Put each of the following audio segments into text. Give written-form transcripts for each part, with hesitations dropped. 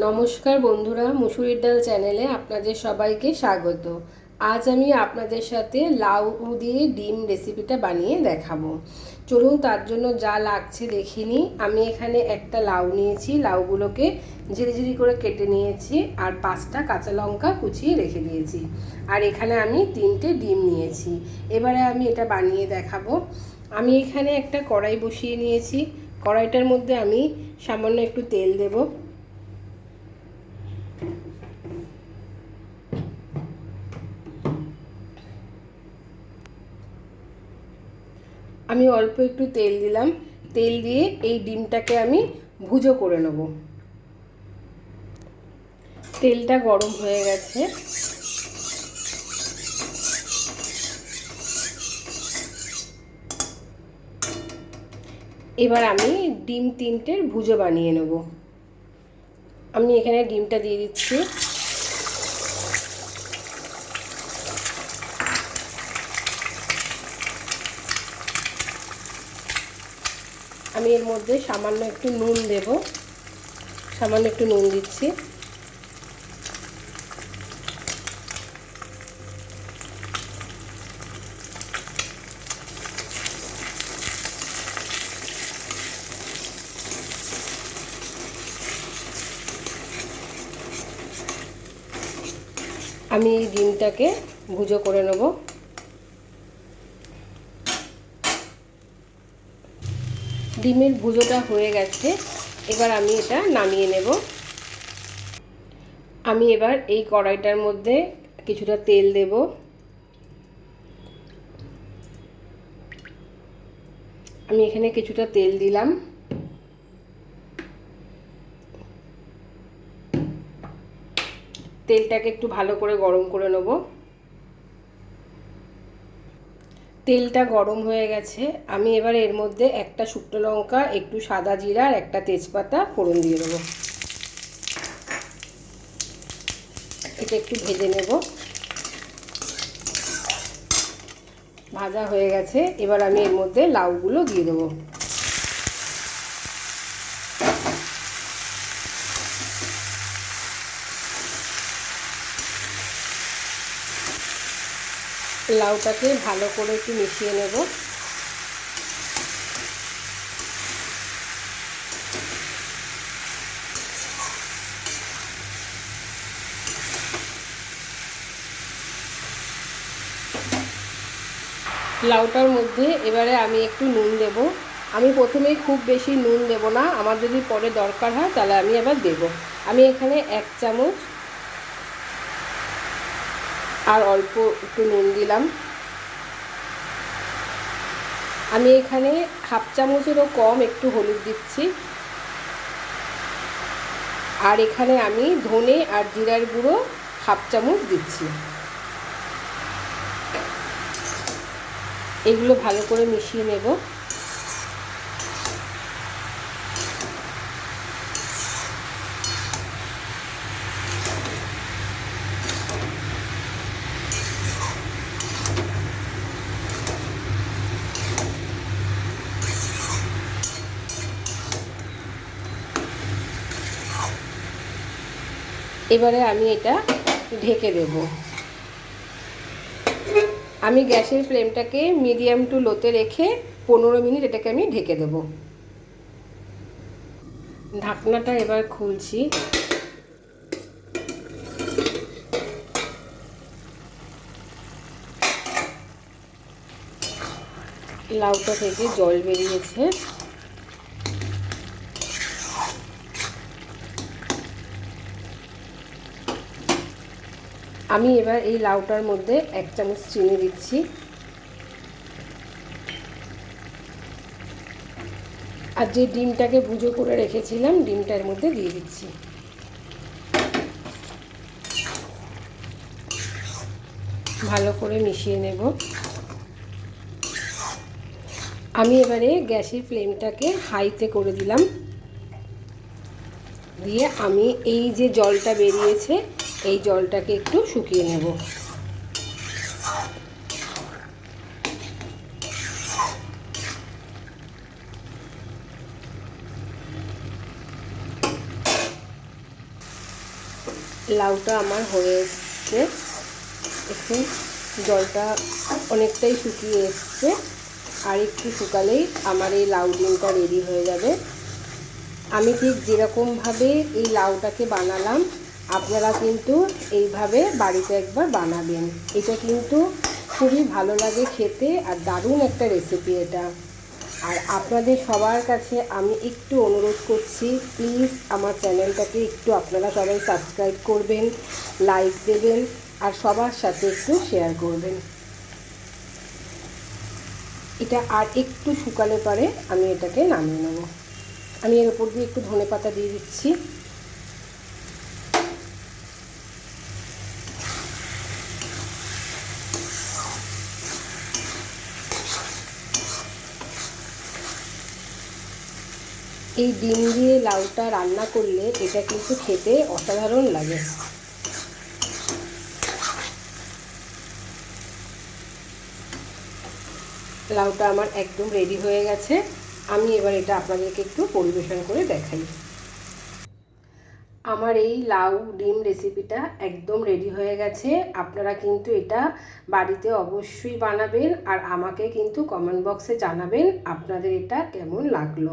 নমস্কার বন্ধুরা, মুসুরির ডাল চ্যানেলে আপনাদের সবাইকে স্বাগত। আজ আমি আপনাদের সাথে লাউ দিয়ে ডিম রেসিপিটা বানিয়ে দেখাবো। চলুন তার জন্য যা লাগছে দেখে নিই। আমি এখানে একটা লাউ নিয়েছি, লাউগুলোকে ঝিরিঝিরি করে কেটে নিয়েছি, আর 5টা কাঁচা লঙ্কা কুচিয়ে রেখে দিয়েছি। আর এখানে আমি 3টে ডিম নিয়েছি। এবারে আমি এটা বানিয়ে দেখাবো। আমি এখানে একটা কড়াই বসিয়ে নিয়েছি। কড়াইটার মধ্যে আমি সামান্য একটু তেল দেব। আমি অল্প একটু তেল দিলাম। তেল দিয়ে এই ডিমটাকে আমি ভুজো করে নেব। তেলটা গরম হয়ে গেছে। এবার আমি ডিম 3টের ভুজো বানিয়ে নেব। আমি এখানে ডিমটা দিয়ে দিচ্ছি। আমি এর মধ্যে সামান্য একটু নুন দেব। সামান্য একটু নুন দিচ্ছি। আমি এই ডিমটাকে ভুজো করে নেব। ডিমের ভুজোটা হয়ে গেছে। এবার আমি এটা নামিয়ে নেব। আমি এবার এই কড়াইটার মধ্যে কিছুটা তেল দেব। আমি এখানে কিছুটা তেল দিলাম। তেলটাকে একটু ভালো করে গরম করে নেব। তেলটা গরম হয়ে গেছে। আমি এবার এর মধ্যে একটা শুকনো লঙ্কা, একটু সাদা জিরা আর একটা তেজপাতা ফোড়ন দিয়ে দেবো। এটা একটু ভেজে নেব। ভাজা হয়ে গেছে। এবার আমি এর মধ্যে লাউগুলো দিয়ে দেবো। লাউটাকে ভালো করে একটু মিশিয়ে নেব। লাউটার মধ্যে এবারে আমি একটু নুন দেব। আমি প্রথমেই খুব বেশি নুন দেব না, আমার যদি পরে দরকার হয় তাহলে আমি আবার দেব। আমি এখানে 1 চামচ আর অল্প একটু নুন দিলাম। আমি এখানে 1/2 চামচেরও কম একটু হলুদ দিচ্ছি। আর এখানে আমি ধনে আর জিরার গুঁড়ো 1/2 চামচ দিচ্ছি। এগুলো ভালো করে মিশিয়ে নেব। এবারে আমি এটা ঢেকে দেব। আমি গ্যাসের ফ্লেমটাকে মিডিয়াম টু লোতে রেখে 15 মিনিট এটাকে আমি ঢেকে দেব। ঢাকনাটা এবার খুলছি। লাউটা থেকে জল বেরিয়েছে। আমি এবার এই লাউটার মধ্যে 1 চামচ চিনি দিচ্ছি। আর যে ডিমটাকে ভুজো করে রেখেছিলাম ডিমটার মধ্যে দিয়ে দিচ্ছি। ভালো করে মিশিয়ে নেব। আমি এবারে গ্যাসের ফ্লেমটাকে হাইতে করে দিলাম। দিয়ে আমি এই যে জলটা বেরিয়েছে এই জলটাকে একটু শুকিয়ে নেব। লাউটা আমার হয়ে এসছে, একটু জলটা অনেকটাই শুকিয়ে এসছে। আর একটু শুকালেই আমার এই লাউ ডিমটা রেডি হয়ে যাবে। আমি ঠিক যেরকমভাবে এই লাউটাকে বানালাম আপনারা কিন্তু এইভাবে বাড়িতে একবার বানাবেন। এটা কিন্তু খুবই ভালো লাগে খেতে, আর দারুণ একটা রেসিপি এটা। আর আপনাদের সবার কাছে আমি একটু অনুরোধ করছি, প্লিজ আমার চ্যানেলটাকে একটু আপনারা সবাই সাবস্ক্রাইব করবেন, লাইক দেবেন, আর সবার সাথে একটু শেয়ার করবেন। এটা আর একটু শুকালে পরে আমি এটাকে নামিয়ে নেব। আমি এর উপর দিয়ে একটু ধনেপাতা দিয়ে দিচ্ছি। এই ডিম দিয়ে লাউটা রান্না করলে এটা কিন্তু খেতে অসাধারণ লাগে। লাউটা আমার একদম রেডি হয়ে গেছে। আমি এবার এটা আপনাদেরকে একটু পরিবেশন করে দেখাই। আমার এই লাউ ডিম রেসিপিটা একদম রেডি হয়ে গেছে। আপনারা কিন্তু এটা বাড়িতে অবশ্যই বানাবেন, আর আমাকে কিন্তু কমেন্ট বক্সে জানাবেন আপনাদের এটা কেমন লাগলো।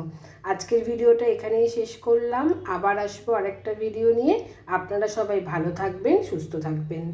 আজকের ভিডিওটা এখানেই শেষ করলাম, আবার আসবো আরেকটা ভিডিও নিয়ে। আপনারা সবাই ভালো থাকবেন, সুস্থ থাকবেন।